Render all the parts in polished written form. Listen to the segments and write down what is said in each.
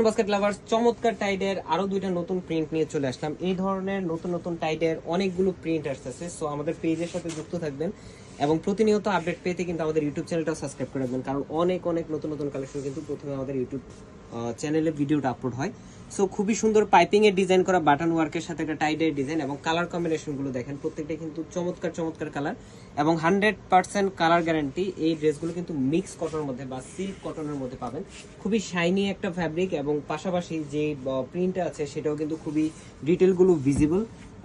Basket lovers চমৎকার টাইডের আরো দুইটা নতুন প্রিন্ট নিয়ে চলে আসলাম। এই ধরনের নতুন নতুন টাইডের অনেকগুলো প্রিন্ট আসতেছে, সো আমাদের পেজের সাথে যুক্ত থাকবেন এবং প্রতিনিয়ত আপডেট পেতে কিন্তু আমাদের ইউটিউব চ্যানেলটা সাবস্ক্রাইব করে রাখবেন, কারণ অনেক অনেক নতুন নতুন কালেকশন কিন্তু প্রথমে আমাদের ইউটিউব চ্যানেলে ভিডিওটা আপলোড হয়। সো খুবই সুন্দর পাইপিং এর ডিজাইন করা বাটন ওয়ার্কের সাথে একটা টাইডের ডিজাইন এবং কালার কম্বিনেশন গুলো দেখেন, প্রত্যেকটা কিন্তু চমৎকার চমৎকার কালার এবং 100% কালার গ্যারান্টি। এই ড্রেসগুলো কিন্তু মিক্স কটনের মধ্যে বা সিল্ক কটনের মধ্যে পাবেন। খুবই শাইনি একটা ফ্যাব্রিক এবং পাশাপাশি যে প্রিন্টটা আছে সেটাও কিন্তু খুবই ডিটেলগুলো ভিজিবল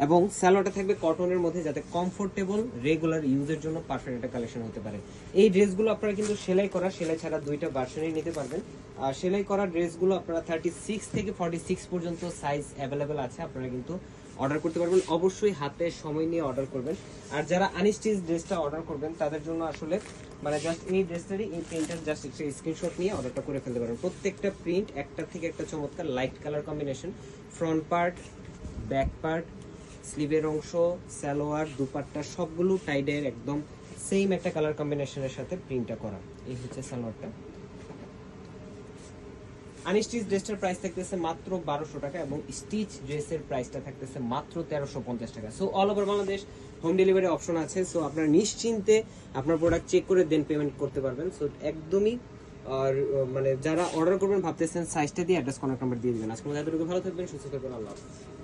এবং স্যালোটা থাকবে কটনের মধ্যে, যাতে কমফোর্টেবল রেগুলার ইউজের জন্য পারফেক্ট একটা কালেকশন হতে পারে। এই ড্রেসগুলো আপনারা কিন্তু সেলাই করা, সেলাই ছাড়া দুইটা ভার্সনই নিতে পারবেন। আর সেলাই করা ড্রেসগুলো আপনারা 36 থেকে 46 পর্যন্ত সাইজ অ্যাভেলেবেল আছে, আপনারা কিন্তু অর্ডার করতে পারবেন। অবশ্যই হাতে সময় নিয়ে অর্ডার করবেন। আর যারা আনস্টিচ ড্রেসটা অর্ডার করবেন তাদের জন্য আসলে মানে জাস্ট এই ড্রেসটারই এই প্রিন্টার জাস্ট একটা স্ক্রিনশট নিয়ে অর্ডারটা করে ফেলতে পারবেন। প্রত্যেকটা প্রিন্ট একটা থেকে একটা চমৎকার light colour combination, front part, back part, স্লিভের অংশ, সালোয়ার, দুপাট্টা সবগুলো টাইডের একদম সেম একটা কালার কম্বিনেশনের সাথে প্রিন্টটা করা। এই হচ্ছে সালোয়ারটা। আনস্টিচ ড্রেসটার প্রাইস থাকতেছে মাত্র 1200 টাকা এবং স্টিচ ড্রেসের প্রাইসটা থাকতেছে মাত্র 1350 টাকা। So all over Bangladesh home delivery option আছে। সো আপনারা নিশ্চিন্তে আপনার প্রোডাক্ট চেক করে দেন পেমেন্ট করতে পারবেন। সো একদমই আর মানে যারা অর্ডার করবেন ভাবতেছেন সাইজটা দিয়ে অ্যাড্রেস কন্টাক্ট নাম্বার দিয়ে দিবেন। আজকে এতটুকু, ভালো থাকবেন, সুস্থ থাকবেন, আল্লাহ হাফেজ।